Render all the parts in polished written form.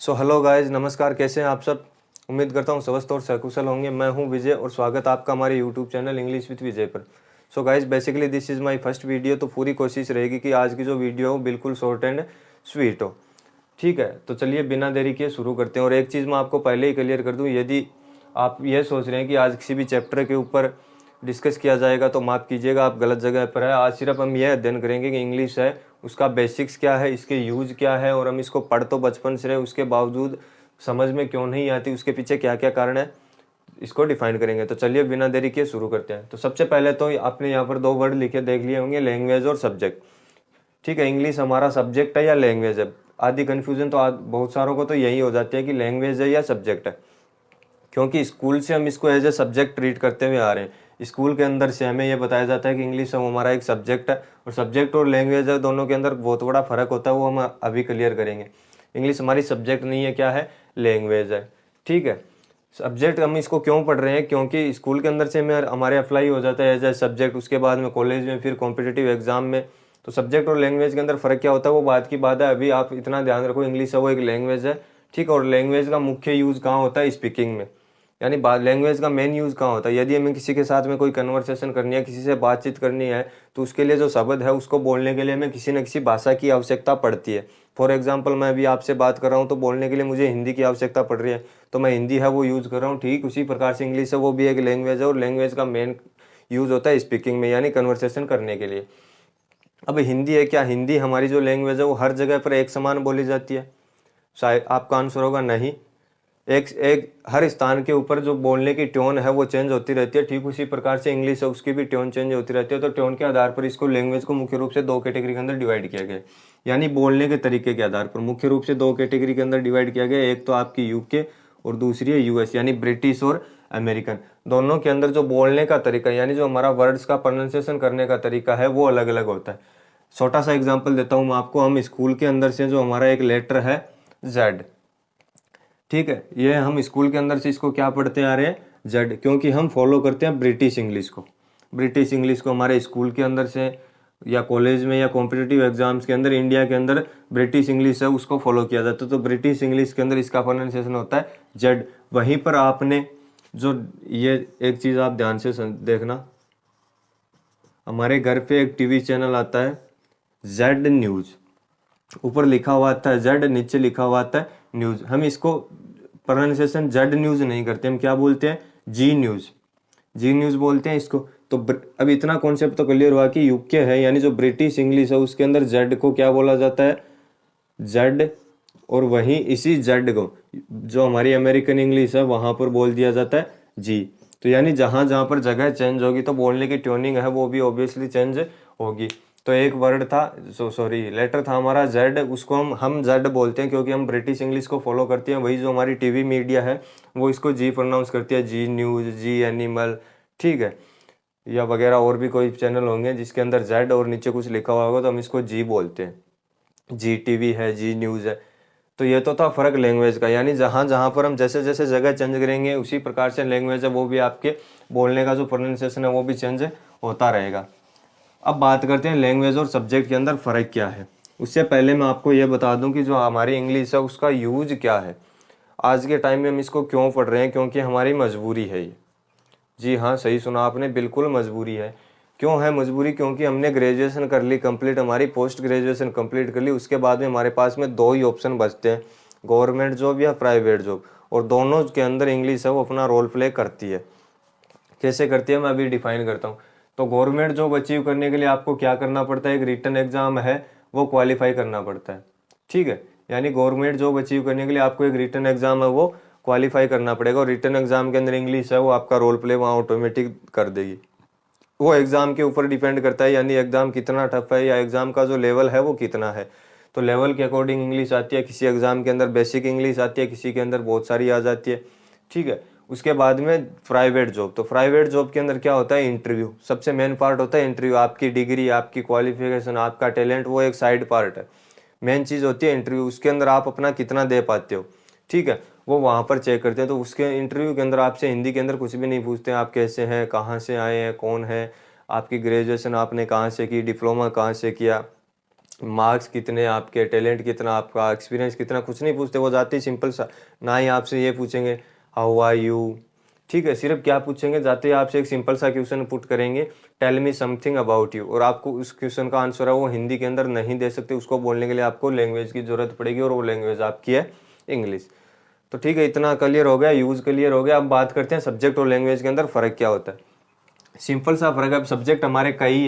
So hello guys, नमस्कार। कैसे हैं आप सब? उम्मीद करता हूँ स्वस्थ और सकुशल होंगे। मैं हूँ विजय और स्वागत आपका हमारे यूट्यूब चैनल इंग्लिश विद विजय पर। So guys, basically this is my first video, तो पूरी कोशिश रहेगी कि आज की जो वीडियो हो बिल्कुल शॉर्ट एंड स्वीट हो। ठीक है, तो चलिए बिना देरी किए शुरू करते हैं। और एक चीज़ मैं आपको पहले ही क्लियर कर दूँ, यदि आप ये सोच रहे हैं कि आज किसी भी चैप्टर के ऊपर डिस्कस किया जाएगा तो माफ़ कीजिएगा, आप गलत जगह पर है। आज सिर्फ हम यह अध्ययन करेंगे कि इंग्लिश है उसका बेसिक्स क्या है, इसके यूज क्या है, और हम इसको पढ़ तो बचपन से रहे, उसके बावजूद समझ में क्यों नहीं आती, उसके पीछे क्या क्या कारण है, इसको डिफाइन करेंगे। तो चलिए बिना देरी किए शुरू करते हैं। तो सबसे पहले तो आपने यहाँ पर दो वर्ड लिखे देख लिए होंगे, लैंग्वेज और सब्जेक्ट। ठीक है, इंग्लिश हमारा सब्जेक्ट है या लैंग्वेज है? आधी कन्फ्यूजन तो बहुत सारों को तो यही हो जाती है कि लैंग्वेज है या सब्जेक्ट है, क्योंकि स्कूल से हम इसको एज ए सब्जेक्ट ट्रीट करते हुए आ रहे हैं। स्कूल के अंदर से हमें यह बताया जाता है कि इंग्लिश हमारा एक सब्जेक्ट है, और सब्जेक्ट और लैंग्वेज है, दोनों के अंदर बहुत बड़ा फर्क होता है, वो हम अभी क्लियर करेंगे। इंग्लिश हमारी सब्जेक्ट नहीं है, क्या है? लैंग्वेज है। ठीक है, सब्जेक्ट हम इसको क्यों पढ़ रहे हैं? क्योंकि स्कूल के अंदर से हमारे अप्लाई हो जाता है एज ए सब्जेक्ट, उसके बाद में कॉलेज में, फिर कॉम्पिटिटिव एग्जाम में। तो सब्जेक्ट और लैंग्वेज के अंदर फ़र्क क्या होता है वो बात की बात है। अभी आप इतना ध्यान रखो, इंग्लिश है वो एक लैंग्वेज है। ठीक है, और लैंग्वेज का मुख्य यूज़ कहाँ होता है? स्पीकिंग में। यानी लैंग्वेज का मेन यूज़ कहाँ होता है? यदि हमें किसी के साथ में कोई कन्वर्सेशन करनी है, किसी से बातचीत करनी है, तो उसके लिए जो शब्द है उसको बोलने के लिए हमें किसी न किसी भाषा की आवश्यकता पड़ती है। फॉर एग्जाम्पल, मैं अभी आपसे बात कर रहा हूँ तो बोलने के लिए मुझे हिंदी की आवश्यकता पड़ रही है, तो मैं हिंदी है वो यूज़ कर रहा हूँ। ठीक उसी प्रकार से इंग्लिश है वो भी एक लैंग्वेज है, और लैंग्वेज का मेन यूज़ होता है स्पीकिंग में, यानी कन्वर्सेशन करने के लिए। अब हिंदी है क्या? हिंदी हमारी जो लैंग्वेज है वो हर जगह पर एक समान बोली जाती है? शायद आपका आंसर होगा नहीं। एक एक हर स्थान के ऊपर जो बोलने की टोन है वो चेंज होती रहती है। ठीक उसी प्रकार से इंग्लिश है, उसकी भी टोन चेंज होती रहती है। तो टोन के आधार पर इसको लैंग्वेज को मुख्य रूप से दो कैटेगरी के अंदर डिवाइड किया गया है, यानी बोलने के तरीके के आधार पर मुख्य रूप से दो कैटेगरी के अंदर डिवाइड किया गया है। एक तो आपकी यूके और दूसरी है यूएस, यानी ब्रिटिश और अमेरिकन। दोनों के अंदर जो बोलने का तरीका, यानी जो हमारा वर्ड्स का प्रोनाउंसिएशन करने का तरीका है वो अलग अलग होता है। छोटा सा एग्जाम्पल देता हूँ मैं आपको। हम स्कूल के अंदर से जो हमारा एक लेटर है जेड, ठीक है, ये हम स्कूल के अंदर से इसको क्या पढ़ते आ रहे हैं? जेड, क्योंकि हम फॉलो करते हैं ब्रिटिश इंग्लिश को। ब्रिटिश इंग्लिश को हमारे स्कूल के अंदर से या कॉलेज में या कॉम्पिटिटिव एग्जाम्स के अंदर इंडिया के अंदर ब्रिटिश इंग्लिश है उसको फॉलो किया जाता है। तो ब्रिटिश इंग्लिश के अंदर इसका प्रोनाउंसिएशन होता है जेड। वहीं पर आपने जो ये एक चीज़ आप ध्यान से देखना, हमारे घर पे एक टीवी चैनल आता है जेड न्यूज़। ऊपर लिखा हुआ आता है जेड, नीचे लिखा हुआ आता है न्यूज़। हम इसको प्रोनाउंसिएशन जेड न्यूज़ नहीं करते, हम क्या बोलते हैं? जी न्यूज़। जी न्यूज़ बोलते हैं इसको। तो अब इतना कॉन्सेप्ट तो क्लियर हुआ कि यूके है, यानी जो ब्रिटिश इंग्लिश है उसके अंदर जेड को क्या बोला जाता है? जेड। और वहीं इसी जेड को जो हमारी अमेरिकन इंग्लिश है वहां पर बोल दिया जाता है जी। तो यानी जहां जहां पर जगह चेंज होगी तो बोलने की ट्यूनिंग है वो भी ऑब्वियसली चेंज होगी। तो एक वर्ड था, सॉरी लेटर था हमारा जेड, उसको हम जेड बोलते हैं क्योंकि हम ब्रिटिश इंग्लिश को फॉलो करते हैं। वही जो हमारी टीवी मीडिया है वो इसको जी प्रोनाउंस करती है, जी न्यूज़, जी एनिमल। ठीक है, या वगैरह और भी कोई चैनल होंगे जिसके अंदर जेड और नीचे कुछ लिखा हुआ होगा तो हम इसको जी बोलते हैं। जी टीवी है, जी न्यूज़ है। तो ये तो था फर्क लैंग्वेज का, यानी जहाँ जहाँ पर हम जैसे जैसे जगह चेंज करेंगे उसी प्रकार से लैंग्वेज है वो भी, आपके बोलने का जो प्रोनाउंसिएशन है वो भी चेंज होता रहेगा। अब बात करते हैं लैंग्वेज और सब्जेक्ट के अंदर फ़र्क क्या है। उससे पहले मैं आपको ये बता दूं कि जो हमारी इंग्लिश है उसका यूज क्या है। आज के टाइम में हम इसको क्यों पढ़ रहे हैं? क्योंकि हमारी मजबूरी है ये। जी हाँ, सही सुना आपने, बिल्कुल मजबूरी है। क्यों है मजबूरी? क्योंकि हमने ग्रेजुएशन कर ली कंप्लीट, हमारी पोस्ट ग्रेजुएशन कंप्लीट कर ली, उसके बाद में हमारे पास में दो ही ऑप्शन बचते हैं, गवर्नमेंट जॉब या प्राइवेट जॉब। और दोनों के अंदर इंग्लिश है वो अपना रोल प्ले करती है। कैसे करती है मैं अभी डिफाइन करता हूँ। तो गवर्नमेंट जॉब अचीव करने के लिए आपको क्या करना पड़ता है? एक रिटन एग्जाम है वो क्वालिफाई करना पड़ता है। ठीक है, यानी गवर्नमेंट जॉब अचीव करने के लिए आपको एक रिटन एग्जाम है वो क्वालिफाई करना पड़ेगा, और रिटन एग्जाम के अंदर इंग्लिश है वो आपका रोल प्ले वहाँ ऑटोमेटिक कर देगी। वो एग्जाम के ऊपर डिपेंड करता है, यानी एग्जाम कितना टफ है या एग्जाम का जो लेवल है वो कितना है। तो लेवल के अकॉर्डिंग इंग्लिश आती है, किसी एग्जाम के अंदर बेसिक इंग्लिश आती है, किसी के अंदर बहुत सारी आ जाती है। ठीक है, उसके बाद में प्राइवेट जॉब। तो प्राइवेट जॉब के अंदर क्या होता है? इंटरव्यू सबसे मेन पार्ट होता है। इंटरव्यू, आपकी डिग्री, आपकी क्वालिफिकेशन, आपका टैलेंट वो एक साइड पार्ट है। मेन चीज़ होती है इंटरव्यू, उसके अंदर आप अपना कितना दे पाते हो। ठीक है, वो वहाँ पर चेक करते हैं। तो उसके इंटरव्यू के अंदर आपसे हिंदी के अंदर कुछ भी नहीं पूछते हैं, आप कैसे हैं, कहाँ से आए हैं, कौन है, आपकी ग्रेजुएशन आपने कहाँ से की, डिप्लोमा कहाँ से किया, मार्क्स कितने आपके, टैलेंट कितना आपका, एक्सपीरियंस कितना, कुछ नहीं पूछते। वो जाते ही सिंपल सा, ना ही आपसे ये पूछेंगे हाउ आर यू, ठीक है। सिर्फ क्या पूछेंगे, जाते ही आपसे एक सिंपल सा क्वेश्चन पुट करेंगे, tell me something about you, और आपको उस क्वेश्चन का आंसर है वो हिंदी के अंदर नहीं दे सकते। उसको बोलने के लिए आपको लैंग्वेज की जरूरत पड़ेगी, और वो लैंग्वेज आपकी है इंग्लिश। तो ठीक है, इतना क्लियर हो गया, यूज क्लियर हो गया। अब बात करते हैं सब्जेक्ट और लैंग्वेज के अंदर फ़र्क क्या होता है। सिंपल सा फ़र्क है। अब सब्जेक्ट हमारे कई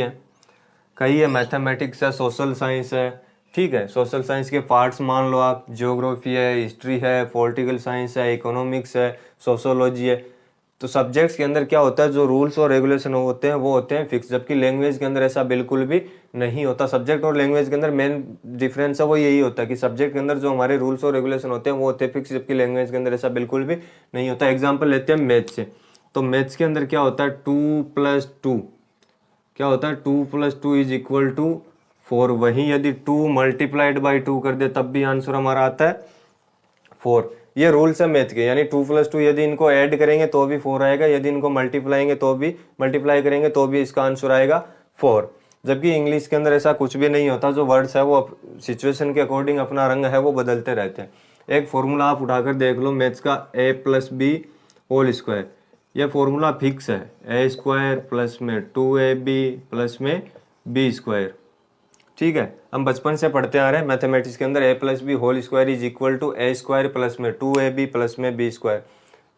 है, मैथमेटिक्स है, सोशल साइंस है, ठीक है। सोशल साइंस के पार्ट्स मान लो आप, ज्योग्राफी है, हिस्ट्री है, पॉलिटिकल साइंस है, इकोनॉमिक्स है, सोशोलॉजी है। तो सब्जेक्ट्स के अंदर क्या होता है, जो रूल्स और रेगुलेशन होते हैं वो होते हैं फिक्स, जबकि लैंग्वेज के अंदर ऐसा बिल्कुल भी नहीं होता। सब्जेक्ट और लैंग्वेज के अंदर मेन डिफरेंस है वो यही होता है कि सब्जेक्ट के अंदर जो हमारे रूल्स और रेगुलेशन होते हैं वो होते हैं फिक्स, जबकि लैंग्वेज के अंदर ऐसा बिल्कुल भी नहीं होता। एग्जाम्पल लेते हैं मैथ्स से। तो मैथ्स के अंदर क्या होता है, 2+2 क्या होता है, 2+2 इज इक्वल टू 4। वहीं यदि 2 मल्टीप्लाइड बाई 2 कर दे तब भी आंसर हमारा आता है 4। ये रूल्स है मैथ के, यानी 2+2 यदि इनको ऐड करेंगे तो भी 4 आएगा, यदि इनको मल्टीप्लाई करेंगे तो भी इसका आंसर आएगा 4। जबकि इंग्लिश के अंदर ऐसा कुछ भी नहीं होता। जो वर्ड्स है वो सिचुएशन के अकॉर्डिंग अपना रंग है वो बदलते रहते हैं। एक फॉर्मूला आप उठाकर देख लो मैथ्स का, a+b² ये फॉर्मूला फिक्स है, a² प्लस में 2ab प्लस में b², ठीक है। हम बचपन से पढ़ते आ रहे हैं मैथमेटिक्स के अंदर a+b² is equal to a² plus में 2ab प्लस में b²,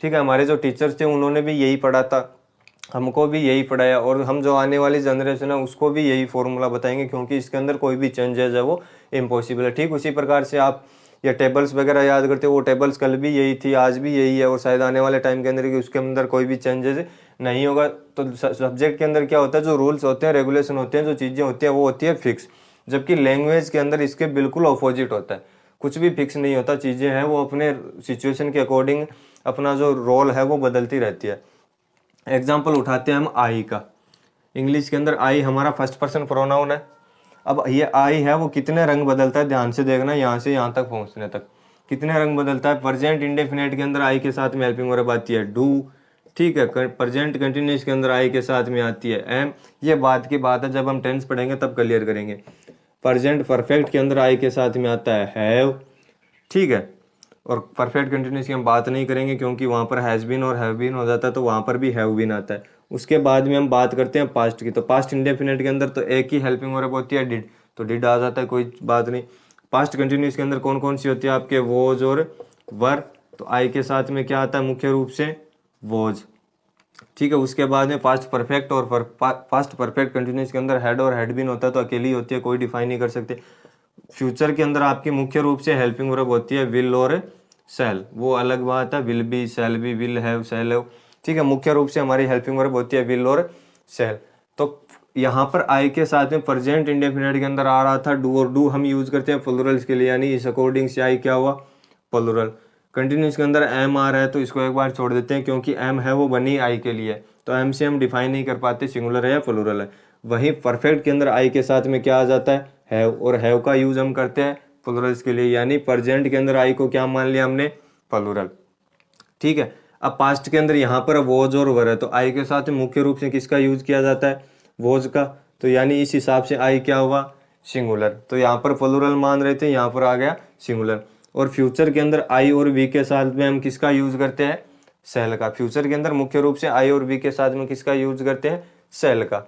ठीक है। हमारे जो टीचर्स थे उन्होंने भी यही पढ़ा था, हमको भी यही पढ़ाया, और हम जो आने वाली जनरेशन है उसको भी यही फॉर्मूला बताएंगे, क्योंकि इसके अंदर कोई भी चेंजेस है वो इम्पॉसिबल है। ठीक उसी प्रकार से आप ये टेबल्स वगैरह याद करते हो, वो टेबल्स कल भी यही थी, आज भी यही है, और शायद आने वाले टाइम के अंदर कि उसके अंदर कोई भी चेंजेस नहीं होगा। तो सब्जेक्ट के अंदर क्या होता है, जो रूल्स होते हैं, रेगुलेशन होते हैं, जो चीज़ें होती हैं वो होती है फिक्स, जबकि लैंग्वेज के अंदर इसके बिल्कुल अपोजिट होता है। कुछ भी फिक्स नहीं होता, चीज़ें हैं वो अपने सिचुएशन के अकॉर्डिंग अपना जो रोल है वो बदलती रहती है। एग्जाम्पल उठाते हैं हम आई का। इंग्लिश के अंदर आई हमारा फर्स्ट पर्सन प्रोनाउन है। अब ये आई है वो कितने रंग बदलता है, ध्यान से देखना, यहाँ से यहाँ तक पहुँचने तक कितने रंग बदलता है। प्रेजेंट इंडेफिनेट के अंदर आई के साथ में हेल्पिंग वर्ब आती है डू, ठीक है। प्रेजेंट कंटिन्यूस के अंदर आई के साथ में आती है एम। ये बात की बात है, जब हम टेंस पढ़ेंगे तब क्लियर करेंगे। प्रेजेंट परफेक्ट के अंदर आई के साथ में आता है हैव, ठीक है। और परफेक्ट कंटिन्यूस की हम बात नहीं करेंगे क्योंकि वहाँ पर हैज़ बीन और हैव बीन हो जाता है, तो वहाँ पर भी हैव बीन आता है। उसके बाद में हम बात करते हैं पास्ट की। तो पास्ट इंडेफिनेट के अंदर तो एक ही हेल्पिंग वर्ब होती है डिड, तो डिड आ जाता है, कोई बात नहीं। पास्ट कंटिन्यूस के अंदर कौन कौन सी होती है आपके, वोज और वर, तो आई के साथ में क्या आता है मुख्य रूप से वोज, ठीक है। उसके बाद में पास्ट परफेक्ट, और पास्ट परफेक्ट कंटिन्यूस के अंदर हैड और हैड बीन होता है, तो अकेली होती है, कोई डिफाइन नहीं कर सकते। फ्यूचर के अंदर आपकी मुख्य रूप से हेल्पिंग वर्ब होती है विल और शैल, वो अलग बात है, will be, shall be, will have, shall have, ठीक है। मुख्य रूप से हमारी हेल्पिंग वर्ब होती है विल और शैल। तो यहाँ पर आई के साथ में प्रेजेंट इंडेफिनिट के अंदर आ रहा था डू, और डू हम यूज करते हैं प्लुरल्स के लिए, यानी इस अकॉर्डिंग से आई क्या हुआ प्लुरल। कंटिन्यूस के अंदर एम आ रहा है तो इसको एक बार छोड़ देते हैं, क्योंकि एम है वो बनी आई के लिए, तो एम से हम डिफाइन नहीं कर पाते सिंगुलर है या प्लुरल है। वहीं परफेक्ट के अंदर आई के साथ में क्या आ जाता है हैव, और हैव का यूज हम करते हैं प्लुरल्स के लिए, यानी प्रेजेंट के अंदर आई को क्या मान लिया हमने प्लुरल, ठीक है। अब पास्ट के अंदर यहाँ पर वोज और वर है, तो आई के साथ मुख्य रूप से किसका यूज किया जाता है वोज का, तो यानी इस हिसाब से आई क्या हुआ सिंगुलर। तो यहाँ पर प्लुरल मान रहे थे, यहाँ पर आ गया सिंगुलर। और फ्यूचर के अंदर आई और वी के साथ में हम किसका यूज करते हैं सेल का। फ्यूचर के अंदर मुख्य रूप से आई और वी के साथ में किसका यूज करते हैं सेल का।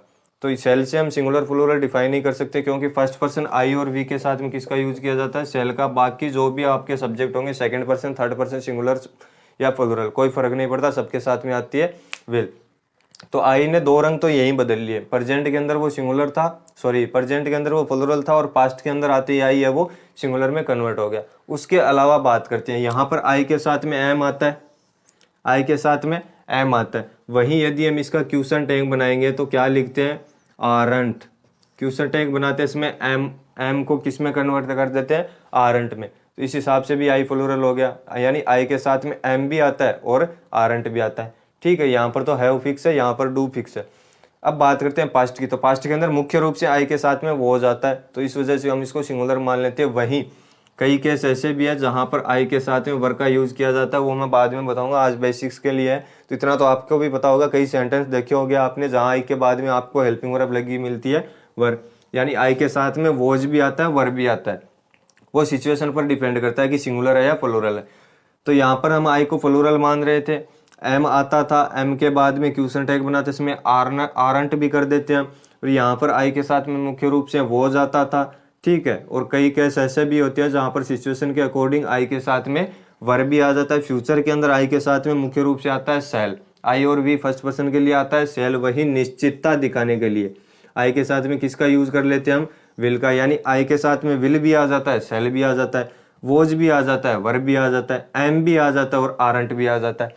तो सेल से हम सिंगुलर प्लुरल डिफाइन नहीं कर सकते, क्योंकि फर्स्ट पर्सन आई और वी के साथ में किसका यूज किया जाता है सेल का। बाकी जो भी आपके सब्जेक्ट होंगे second person, third person, singular या प्लुरल, कोई फर्क नहीं पड़ता, सबके साथ में आती है विल। तो आई ने दो रंग तो यही बदल लिए, प्रेजेंट के अंदर वो सिंगुलर था, प्रेजेंट के अंदर वो प्लुरल था, और पास्ट के अंदर आते ही आई है वो सिंगुलर में कन्वर्ट हो गया। उसके अलावा बात करते हैं, यहाँ पर आई के साथ में एम आता है, आई के साथ में एम आता है। वहीं यदि हम इसका क्वेश्चन टैग बनाएंगे तो क्या लिखते हैं आरंट, क्वेश्चन टैग बनाते हैं इसमें एम को किस में कन्वर्ट कर देते हैं आरंट में, तो इस हिसाब से भी आई प्लुरल हो गया, यानी आई के साथ में एम भी आता है और आरंट भी आता है, ठीक है। यहाँ पर तो हैव फिक्स है, यहाँ पर डू फिक्स है। अब बात करते हैं पास्ट की। तो पास्ट के अंदर मुख्य रूप से आई के साथ में वो हो जाता है, तो इस वजह से हम इसको सिंगुलर मान लेते हैं। वहीं कई केस ऐसे भी है जहाँ पर आई के साथ में वर का यूज किया जाता है, वो मैं बाद में बताऊंगा, आज बेसिक्स के लिए है। तो इतना तो आपको भी पता होगा, कई सेंटेंस देखे होंगे आपने जहाँ आई के बाद में आपको हेल्पिंग वर्ब लगी मिलती है वर। यानी आई के साथ में वॉज भी आता है, वर भी आता है। वो सिचुएशन पर डिपेंड करता है कि सिंगुलर है या प्लूरल है। तो यहाँ पर हम आई को प्लूरल मान रहे थे, एम आता था, एम के बाद में क्वेश्चन टैग बनाते इसमें आरंट भी कर देते हैं। और यहाँ पर आई के साथ में मुख्य रूप से वॉज आता था, ठीक है। और कई केस ऐसे भी होते हैं जहाँ पर सिचुएशन के अकॉर्डिंग आई के साथ में वर भी आ जाता है। फ्यूचर के अंदर आई के साथ में मुख्य रूप से आता है शैल। आई और वी फर्स्ट पर्सन के लिए आता है, शैल वही निश्चितता दिखाने के लिए। आई के साथ में किसका यूज कर लेते हैं हम, विल का, यानी आई के साथ में विल भी आ जाता है, शैल भी आ जाता है, वोज भी आ जाता है, वर भी आ जाता है, एम भी आ जाता है और आरंट भी आ जाता है।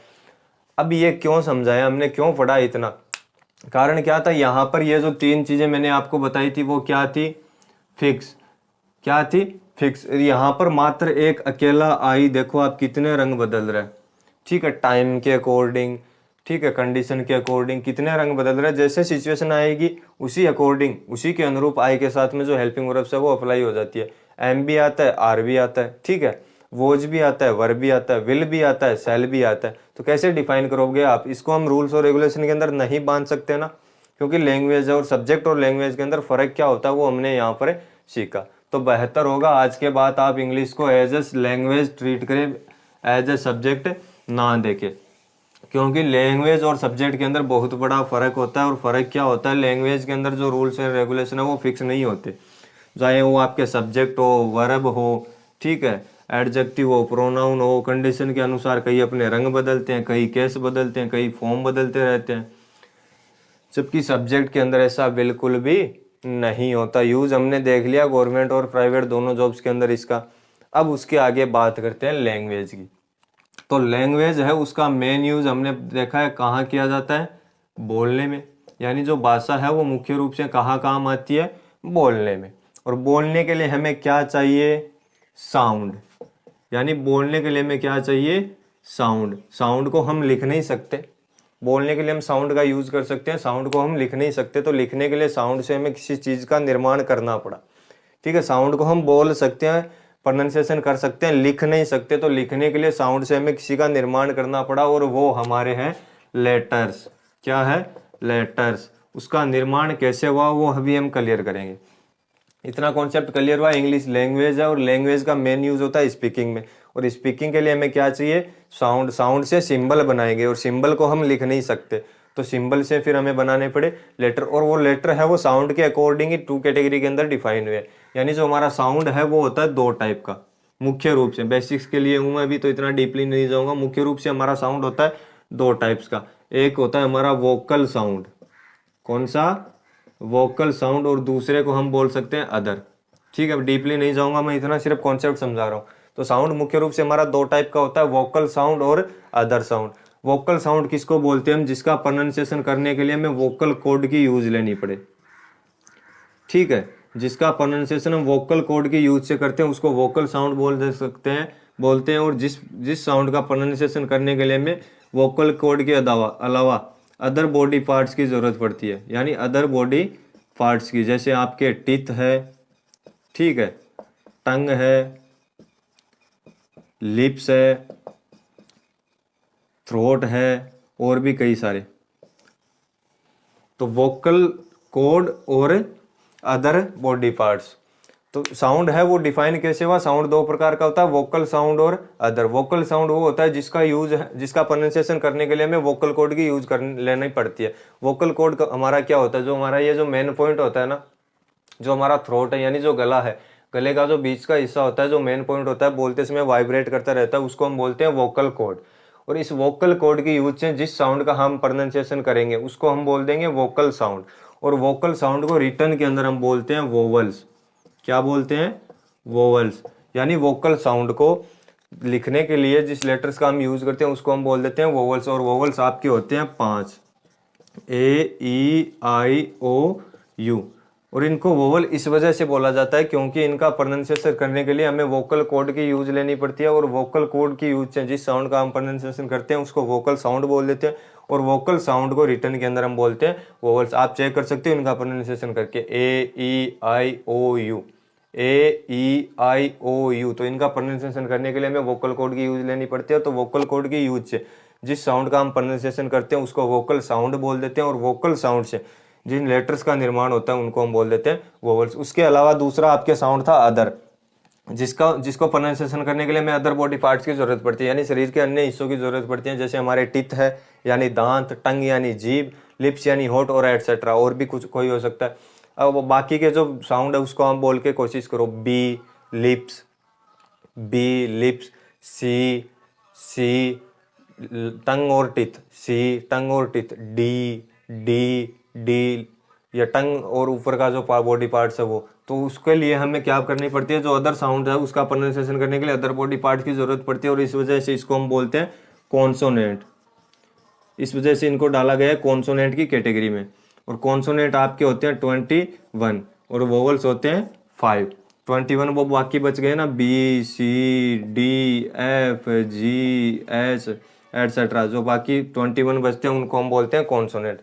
अब ये क्यों समझाया हमने, क्यों पढ़ा इतना, कारण क्या था, यहाँ पर ये जो तीन चीजें मैंने आपको बताई थी वो क्या थी, फिक्स। क्या थी, फिक्स। यहाँ पर मात्र एक अकेला आई, देखो आप कितने रंग बदल रहे हैं, ठीक है, टाइम के अकॉर्डिंग, ठीक है, कंडीशन के अकॉर्डिंग कितने रंग बदल रहे हैं। जैसे सिचुएशन आएगी उसी अकॉर्डिंग, उसी के अनुरूप आई के साथ में जो हेल्पिंग वर्ब्स है वो अप्लाई हो जाती है। एम भी आता है, आर भी आता है, ठीक है, वोज भी आता है, वर भी आता है, विल भी आता है, शैल भी आता है। तो कैसे डिफाइन करोगे आप इसको, हम रूल्स और रेगुलेशन के अंदर नहीं बांध सकते ना, क्योंकि लैंग्वेज और सब्जेक्ट और लैंग्वेज के अंदर फर्क क्या होता है वो हमने यहाँ पर सीखा। तो बेहतर होगा आज के बाद आप इंग्लिश को एज ए लैंग्वेज ट्रीट करें, एज ए सब्जेक्ट ना देखें, क्योंकि लैंग्वेज और सब्जेक्ट के अंदर बहुत बड़ा फर्क होता है। और फर्क क्या होता है, लैंग्वेज के अंदर जो रूल्स एंड रेगुलेशन है वो फिक्स नहीं होते, चाहे वो आपके सब्जेक्ट हो, वर्ब हो, ठीक है, एडजेक्टिव हो, प्रोनाउन हो, कंडीशन के अनुसार कई अपने रंग बदलते हैं, कई केस बदलते हैं, कई फॉर्म बदलते रहते हैं, जबकि सब्जेक्ट के अंदर ऐसा बिल्कुल भी नहीं होता। यूज हमने देख लिया गवर्नमेंट और प्राइवेट दोनों जॉब्स के अंदर इसका। अब उसके आगे बात करते हैं लैंग्वेज की। तो लैंग्वेज है उसका मेन यूज हमने देखा है कहाँ किया जाता है, बोलने में, यानी जो भाषा है वो मुख्य रूप से कहाँ काम आती है, बोलने में। और बोलने के लिए हमें क्या चाहिए, साउंड, यानी बोलने के लिए हमें क्या चाहिए, साउंड। साउंड को हम लिख नहीं सकते, बोलने के लिए हम साउंड का यूज कर सकते हैं, साउंड को हम लिख नहीं सकते। तो लिखने के लिए साउंड से हमें किसी चीज का निर्माण करना पड़ा, ठीक है। साउंड को हम बोल सकते हैं, प्रोनाउंसिएशन कर सकते हैं, लिख नहीं सकते। तो लिखने के लिए साउंड से हमें किसी का निर्माण करना पड़ा, और वो हमारे हैं लेटर्स। क्या है, लेटर्स। उसका निर्माण कैसे हुआ वो अभी हम क्लियर करेंगे। इतना कॉन्सेप्ट क्लियर हुआ, इंग्लिश लैंग्वेज है और लैंग्वेज का मेन यूज होता है स्पीकिंग में। और स्पीकिंग के लिए हमें क्या चाहिए, साउंड। साउंड से सिंबल बनाएंगे, और सिंबल को हम लिख नहीं सकते, तो सिंबल से फिर हमें बनाने पड़े लेटर। और वो लेटर है वो साउंड के अकॉर्डिंग ही टू कैटेगरी के अंदर डिफाइन हुए। यानी जो हमारा साउंड है वो होता है दो टाइप का, मुख्य रूप से। बेसिक्स के लिए हूं मैं अभी, तो इतना डीपली नहीं जाऊंगा। मुख्य रूप से हमारा साउंड होता है दो टाइप्स का। एक होता है हमारा वोकल साउंड, कौन सा, वोकल साउंड, और दूसरे को हम बोल सकते हैं अदर। ठीक है, डीपली नहीं जाऊंगा मैं, इतना सिर्फ कॉन्सेप्ट समझा रहा हूँ। तो साउंड मुख्य रूप से हमारा दो टाइप का होता है, वोकल साउंड और अदर साउंड। वोकल साउंड किसको बोलते हैं हम, जिसका प्रोनाउंसिएशन करने के लिए हमें वोकल कोड की यूज लेनी पड़े, ठीक है। जिसका प्रोनाउंसिएशन हम वोकल कोड की यूज से करते हैं उसको वोकल साउंड बोल दे सकते हैं, बोलते हैं। और जिस साउंड का प्रोनाउंसिएशन करने के लिए हमें वोकल कोड के अलावा अदर बॉडी पार्ट्स की जरूरत पड़ती है, यानी अदर बॉडी पार्ट्स की, जैसे आपके टीथ है, ठीक है, टंग है, लिप्स है, थ्रोट है, और भी कई सारे। तो वोकल कोड और अदर बॉडी पार्ट्स। तो साउंड है वो डिफाइन कैसे हुआ, साउंड दो प्रकार का होता है, वोकल साउंड और अदर। वोकल साउंड वो होता है जिसका यूज है, जिसका प्रोनाउंसिएशन करने के लिए हमें वोकल कोड की यूज लेनी पड़ती है। वोकल कोड हमारा क्या होता है, जो हमारा ये जो मेन पॉइंट होता है ना, जो हमारा थ्रोट है यानी जो गला है, गले का जो बीच का हिस्सा होता है, जो मेन पॉइंट होता है, बोलते समय वाइब्रेट करता रहता है, उसको हम बोलते हैं वोकल कोड। और इस वोकल कोड की यूज से जिस साउंड का हम प्रोनाउंसिएशन करेंगे उसको हम बोल देंगे वोकल साउंड। और वोकल साउंड को रिटर्न के अंदर हम बोलते हैं वोवल्स। क्या बोलते हैं, वोवल्स। यानी वोकल साउंड को लिखने के लिए जिस लेटर्स का हम यूज करते हैं उसको हम बोल देते हैं वोवल्स। और वोवल्स आपके होते हैं 5, A, E, I, O, U। और इनको वोवल इस वजह से बोला जाता है क्योंकि इनका प्रोनाउंसिएशन करने के लिए हमें वोकल कोड की यूज लेनी पड़ती है। और वोकल कोड की यूज से जिस साउंड का हम प्रोनाउंसिएशन करते हैं उसको वोकल साउंड बोल देते हैं। और वोकल साउंड को रिटर्न के अंदर हम बोलते हैं वोवल्स। आप चेक कर सकते हो इनका प्रोनाउंसिएशन करके, A, E, I, O, U, A, E, I, O, U। तो इनका प्रोनाउंसिएशन करने के लिए हमें वोकल कोड की यूज लेनी पड़ती है। तो वोकल कोड की यूज से जिस साउंड का हम प्रोनाउंसिएशन करते हैं उसको वोकल साउंड बोल देते हैं। और वोकल साउंड से जिन लेटर्स का निर्माण होता है उनको हम बोल देते हैं वोवल्स। उसके अलावा दूसरा आपके साउंड था अदर, जिसको प्रोनाउंसिएशन करने के लिए हमें अदर बॉडी पार्ट्स की जरूरत पड़ती है, यानी शरीर के अन्य हिस्सों की जरूरत पड़ती है, जैसे हमारे टीथ है यानी दांत, टंग यानी जीभ, लिप्स यानी होठ और एटसेट्रा, और भी कुछ कोई हो सकता है। अब बाकी के जो साउंड है उसको हम बोल के कोशिश करो, बी लिप्स, बी लिप्स, सी टंग और टिथ, सी टंग और टिथ, डी या टंग और ऊपर का जो बॉडी पार्ट्स है वो। तो उसके लिए हमें क्या करनी पड़ती है, जो अदर साउंड है उसका प्रोनाउंसिएशन करने के लिए अदर बॉडी पार्ट की जरूरत पड़ती है, और इस वजह से इसको हम बोलते हैं कॉन्सोनेंट। इस वजह से इनको डाला गया है कॉन्सोनेंट की कैटेगरी में। और कॉन्सोनेंट आपके होते हैं 21 और वोवल्स होते हैं 5। 21 वो बाकी बच गए ना, B C D F G H etcetera, जो बाकी 21 बचते हैं उनको हम बोलते हैं कॉन्सोनेंट।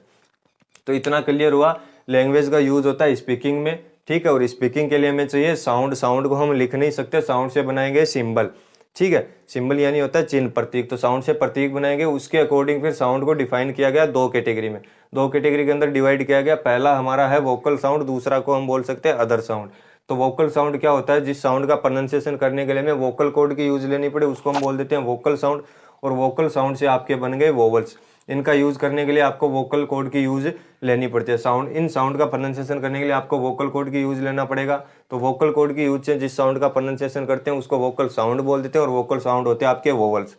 तो इतना क्लियर हुआ। लैंग्वेज का यूज होता है स्पीकिंग में, ठीक है, और स्पीकिंग के लिए हमें चाहिए साउंड। साउंड को हम लिख नहीं सकते, साउंड से बनाएंगे सिंबल, ठीक है। सिंबल यानी होता है चिन्ह, प्रतीक। तो साउंड से प्रतीक बनाएंगे, उसके अकॉर्डिंग फिर साउंड को डिफाइन किया गया 2 कैटेगरी में। 2 कैटेगरी के अंदर डिवाइड किया गया। पहला हमारा है वोकल साउंड, दूसरा को हम बोल सकते हैं अदर साउंड। तो वोकल साउंड क्या होता है, जिस साउंड का प्रोनाउंसिएशन करने के लिए हमें वोकल कॉर्ड की यूज लेनी पड़े उसको हम बोल देते हैं वोकल साउंड। और वोकल साउंड से आपके बन गए वोवल्स। इनका यूज करने के लिए आपको वोकल कॉर्ड की यूज लेनी पड़ती है। इन साउंड का प्रोनाउंसिएशन करने के लिए आपको वोकल कॉर्ड की यूज लेना पड़ेगा। तो वोकल कॉर्ड की यूज से जिस साउंड का प्रोनाउंसिएशन करते हैं उसको वोकल साउंड बोल देते हैं, और वोकल साउंड होते हैं आपके vowels,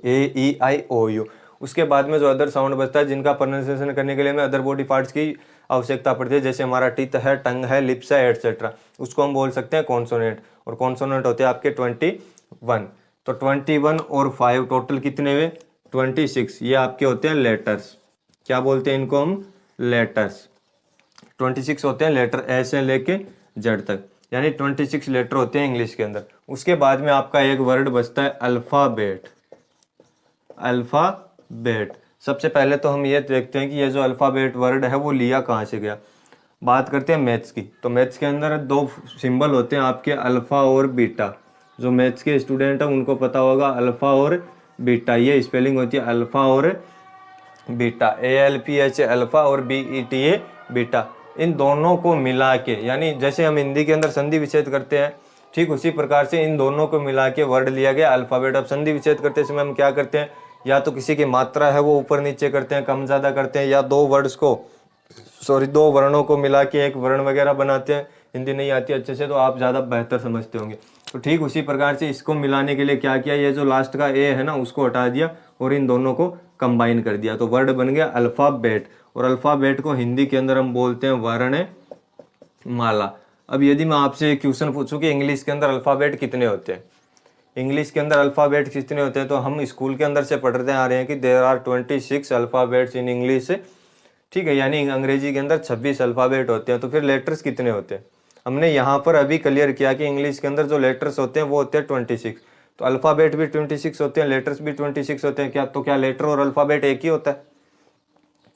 A E I O you. उसके बाद में जो अदर साउंड बचता है, जिनका प्रोनाउंसिएशन करने के लिए हमें अदर बॉडी पार्ट्स की आवश्यकता पड़ती है, जैसे हमारा टीथ है, टंग है, लिप्स है, एटसेट्रा, उसको हम बोल सकते हैं कॉन्सोनेंट। और कॉन्सोनेंट होते हैं आपके 21। तो 21 और 5 टोटल कितने हुए, 26। ये आपके होते हैं लेटर्स। क्या बोलते हैं इनको हम, लेटर्स। 26 होते हैं लेटर, ए से लेके जेड तक, यानी 26 लेटर होते हैं इंग्लिश के अंदर। उसके बाद में आपका एक वर्ड बचता है अल्फाबेट। अल्फाबेट, सबसे पहले तो हम ये देखते हैं कि ये जो अल्फाबेट वर्ड है वो लिया कहाँ से गया। बात करते हैं मैथ्स की। तो मैथ्स के अंदर 2 सिंबल होते हैं आपके, अल्फा और बीटा। जो मैथ्स के स्टूडेंट है उनको पता होगा अल्फा और बीटा, ये स्पेलिंग होती है अल्फा और बीटा, ALPH अल्फा और BETA बीटा। इन दोनों को मिला के, यानी जैसे हम हिंदी के अंदर संधि विच्छेद करते हैं, ठीक उसी प्रकार से इन दोनों को मिला के वर्ड लिया गया अल्फाबेट। अब संधि विच्छेद करते समय हम क्या करते हैं, या तो किसी की मात्रा है वो ऊपर नीचे करते हैं, कम ज्यादा करते हैं, या 2 वर्णों को मिला के एक वर्ण वगैरह बनाते हैं। हिंदी नहीं आती अच्छे से तो आप ज्यादा बेहतर समझते होंगे। तो ठीक उसी प्रकार से इसको मिलाने के लिए क्या किया, ये जो लास्ट का ए है ना उसको हटा दिया और इन दोनों को कंबाइन कर दिया, तो वर्ड बन गया अल्फाबेट। और अल्फाबेट को हिंदी के अंदर हम बोलते हैं वर्णमाला। अब यदि मैं आपसे एक क्वेश्चन पूछूं कि इंग्लिश के अंदर अल्फाबेट कितने होते हैं, इंग्लिश के अंदर अल्फाबेट कितने होते हैं, तो हम स्कूल के अंदर से पढ़ते आ रहे हैं कि there are 26 alphabets in English, ठीक है, यानी अंग्रेजी के अंदर 26 अल्फाबेट होते हैं। तो फिर लेटर्स कितने होते हैं, हमने यहाँ पर अभी क्लियर किया कि इंग्लिश के अंदर जो लेटर्स होते हैं वो होते हैं 26। तो अल्फाबेट भी 26 होते हैं, लेटर्स भी 26 होते हैं। क्या लेटर और अल्फाबेट एक ही होता है?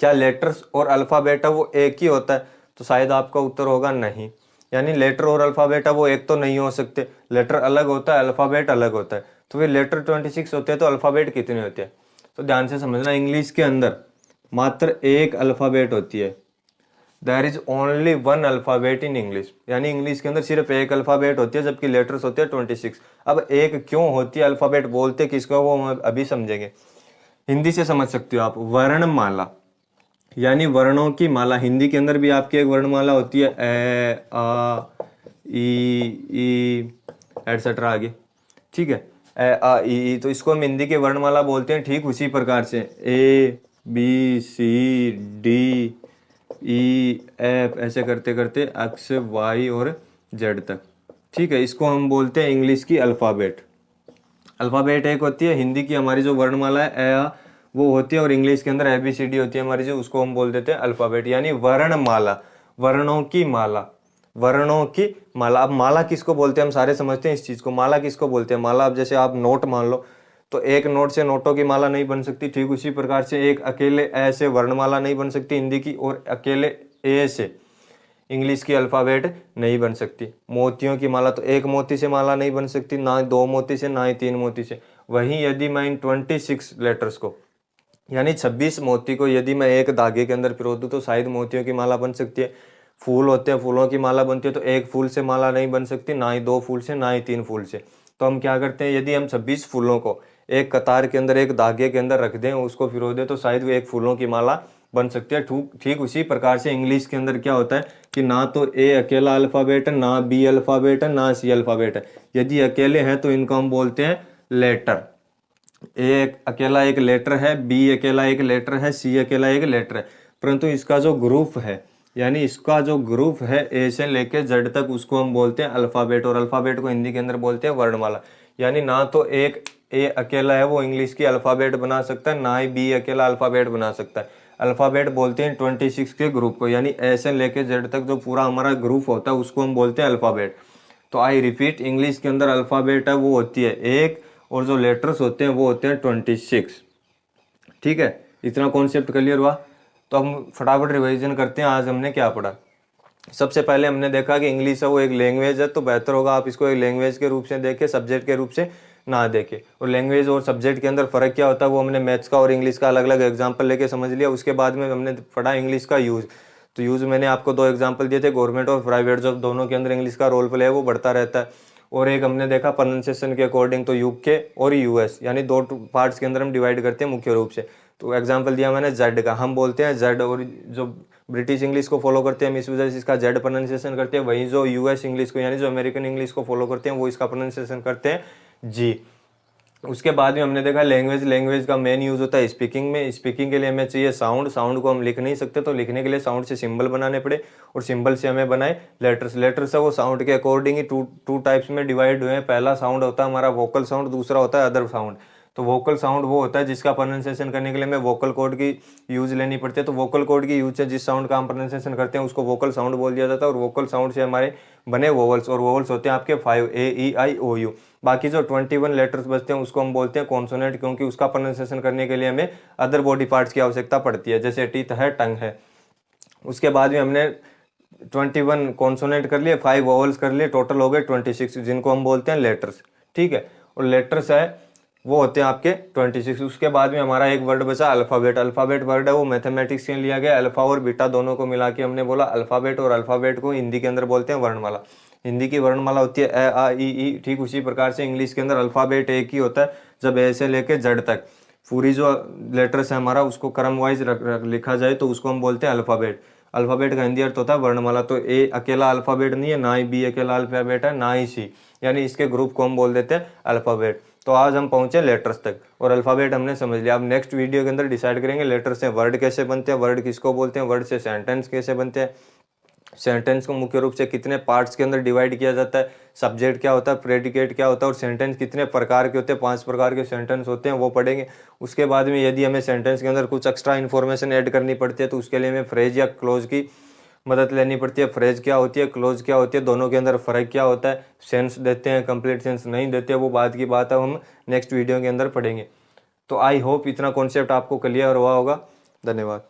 क्या लेटर्स और अल्फाबेट है वो एक ही होता है? तो शायद आपका उत्तर होगा नहीं, यानी लेटर और अल्फाबेट है वो एक तो नहीं हो सकते। लेटर अलग होता है, अल्फाबेट अलग होता है। तो फिर लेटर 26 होते हैं तो अल्फाबेट कितने होते हैं? तो ध्यान से समझना, इंग्लिश के अंदर मात्र एक अल्फाबेट होती है। There is only 1 alphabet in English, यानी इंग्लिश के अंदर सिर्फ एक अल्फाबेट होती है, जबकि लेटर्स होते हैं 26। अब एक क्यों होती है, अल्फाबेट बोलते किसको वो हम अभी समझेंगे। हिंदी से समझ सकते हो आप, वर्णमाला यानी वर्णों की माला। हिंदी के अंदर भी आपकी एक वर्णमाला होती है, ए आ ई एटसेट्रा आगे, ठीक है, ए आ ई। तो इसको हम हिंदी के वर्णमाला बोलते हैं। ठीक उसी प्रकार से A B C D E F ऐसे करते करते एक्स वाई और जेड तक, ठीक है, इसको हम बोलते हैं इंग्लिश की अल्फाबेट। अल्फाबेट एक होती है, हिंदी की हमारी जो वर्णमाला है ए आ वो होती है, और इंग्लिश के अंदर ABCD होती है हमारी, जो उसको हम बोल देते हैं अल्फाबेट, यानी वर्णमाला, वर्णों की माला, वर्णों की माला। अब माला किसको बोलते हैं, हम सारे समझते हैं इस चीज को। माला किसको बोलते हैं? माला, अब जैसे आप नोट मान लो, तो एक नोट से नोटों की माला नहीं बन सकती। ठीक उसी प्रकार से एक अकेले ए से वर्णमाला नहीं बन सकती हिंदी की, और अकेले ए से इंग्लिश की अल्फाबेट नहीं बन सकती। मोतियों की माला, तो एक मोती से माला नहीं बन सकती, ना 2 मोती से, ना ही 3 मोती से। वहीं यदि मैं इन 26 लेटर्स को यानी 26 मोती को यदि मैं एक धागे के अंदर पिरो दूं तो शायद मोतियों की माला बन सकती है। फूल होते हैं, फूलों की माला बनती है, तो एक फूल से माला नहीं बन सकती, ना ही 2 फूल से, ना ही 3 फूल से। तो हम क्या करते हैं, यदि हम 26 फूलों को एक कतार के अंदर एक धागे के अंदर रख दें, उसको पिरो दें, तो शायद वो एक फूलों की माला बन सकती है। ठीक उसी प्रकार से इंग्लिश के अंदर क्या होता है कि ना तो ए अकेला अल्फाबेट है, ना बी अल्फाबेट है, ना सी अल्फाबेट है। यदि अकेले हैं तो इनको हम बोलते हैं लेटर। ए अकेला एक लेटर है, बी अकेला एक लेटर है, सी अकेला एक लेटर है। परंतु इसका जो ग्रुप है, यानी इसका जो ग्रुप है ए से लेके जेड तक, उसको हम बोलते हैं अल्फाबेट। और अल्फाबेट को हिंदी के अंदर बोलते हैं वर्णमाला। यानी ना तो एक ए अकेला है वो इंग्लिश की अल्फाबेट बना सकता है, ना ही बी अकेला अल्फाबेट बना सकता है। अल्फाबेट बोलते हैं 26 के ग्रुप को, यानी ए से लेके जेड तक जो पूरा हमारा ग्रुप होता है उसको हम बोलते हैं अल्फाबेट। तो आई रिपीट, इंग्लिश के अंदर अल्फाबेट है वो होती है एक, और जो लेटर्स होते हैं वो होते हैं 26। ठीक है, इतना कॉन्सेप्ट क्लियर हुआ। तो हम फटाफट रिवीजन करते हैं, आज हमने क्या पढ़ा। सबसे पहले हमने देखा कि इंग्लिश है वो एक लैंग्वेज है, तो बेहतर होगा आप इसको एक लैंग्वेज के रूप से देखें, सब्जेक्ट के रूप से ना देखें। और लैंग्वेज और सब्जेक्ट के अंदर फ़र्क क्या होता है वो हमने मैथ्स का और इंग्लिश का अलग अलग एग्जाम्पल लेके समझ लिया। उसके बाद में हमने पढ़ा इंग्लिश का यूज़। तो यूज़ मैंने आपको 2 एग्जाम्पल दिए थे, गवर्नमेंट और प्राइवेट जॉब, दोनों के अंदर इंग्लिश का रोल प्ले है वो बढ़ता रहता है। और एक हमने देखा प्रोनाउंसिएशन के अकॉर्डिंग, तो यूके और यूएस, यानी 2 पार्ट्स के अंदर हम डिवाइड करते हैं मुख्य रूप से। तो एग्जाम्पल दिया मैंने जेड का, हम बोलते हैं जेड, और जो ब्रिटिश इंग्लिश को फॉलो करते हैं हम इस वजह से इसका जेड प्रोनाउंसिएशन करते हैं। वहीं जो यूएस इंग्लिश को, यानी जो अमेरिकन इंग्लिश को फॉलो करते हैं वो इसका प्रोनाउंसिएशन करते हैं जी। उसके बाद में हमने देखा लैंग्वेज का मेन यूज होता है स्पीकिंग में। स्पीकिंग के लिए हमें चाहिए साउंड को हम लिख नहीं सकते, तो लिखने के लिए साउंड से सिंबल बनाने पड़े, और सिंबल से हमें बनाए लेटर्स है वो साउंड के अकॉर्डिंग ही टू टाइप्स में डिवाइड हुए हैं। पहला साउंड होता है हमारा वोकल साउंड, दूसरा होता है अदर साउंड। तो वोकल साउंड वो होता है जिसका प्रोनाउंसिएशन करने के लिए हमें वोकल कॉर्ड की यूज लेनी पड़ती है। तो वोकल कॉर्ड की यूज से जिस साउंड का हम प्रोनाउंसिएशन करते हैं उसको वोकल साउंड बोल दिया जाता है। और वोकल साउंड से हमारे बने वोवल्स, और वोवल्स होते हैं आपके 5 ए ई आई ओ यू। बाकी जो 21 लेटर्स बचते हैं उसको हम बोलते हैं कॉन्सोनेंट, क्योंकि उसका प्रोनाउंसिएशन करने के लिए हमें अदर बॉडी पार्ट्स की आवश्यकता पड़ती है, जैसे टीथ है, टंग है। उसके बाद में हमने 21 कॉन्सोनेंट कर लिए, 5 वोवल्स कर लिए, टोटल हो गए 26, जिनको हम बोलते हैं लेटर्स। ठीक है, और लेटर्स है वो होते हैं आपके 26। उसके बाद में हमारा एक वर्ड बचा अल्फाबेट। अल्फाबेट वर्ड है वो मैथमेटिक्स से लिया गया। अल्फा और बीटा दोनों को मिला के हमने बोला अल्फाबेट, और अल्फाबेट को हिंदी के अंदर बोलते हैं वर्णमाला। हिंदी की वर्णमाला होती है ए आ ई। ठीक उसी प्रकार से इंग्लिश के अंदर अल्फाबेट एक ही होता है, जब ए से लेके जेड तक पूरी जो लेटर्स है हमारा उसको क्रम वाइज लिखा जाए तो उसको हम बोलते हैं अल्फाबेट। अल्फाबेट का हिंदी अर्थ होता है वर्णमाला। तो ए अकेला अल्फाबेट नहीं है, ना ही बी अकेला अल्फाबेट है, ना ही सी, यानी इसके ग्रुप को हम बोल देते हैं अल्फाबेट। तो आज हम पहुंचे लेटर्स तक, और अल्फाबेट हमने समझ लिया। अब नेक्स्ट वीडियो के अंदर डिसाइड करेंगे लेटर से वर्ड कैसे बनते हैं, वर्ड किसको बोलते हैं, वर्ड से सेंटेंस कैसे बनते हैं, सेंटेंस को मुख्य रूप से कितने पार्ट्स के अंदर डिवाइड किया जाता है, सब्जेक्ट क्या होता है, प्रेडिकेट क्या होता है, और सेंटेंस कितने प्रकार के होते हैं, 5 प्रकार के सेंटेंस होते हैं, वो पढ़ेंगे। उसके बाद में यदि हमें सेंटेंस के अंदर कुछ एक्स्ट्रा इन्फॉर्मेशन ऐड करनी पड़ती है तो उसके लिए हमें फ्रेज या क्लोज की मदद लेनी पड़ती है। फ्रेज क्या होती है, क्लोज क्या होती है, दोनों के अंदर फर्क क्या होता है, सेंस देते हैं, कंप्लीट सेंस नहीं देते, वो बात की बात है, हम नेक्स्ट वीडियो के अंदर पढ़ेंगे। तो आई होप इतना कॉन्सेप्ट आपको क्लियर हुआ होगा। धन्यवाद।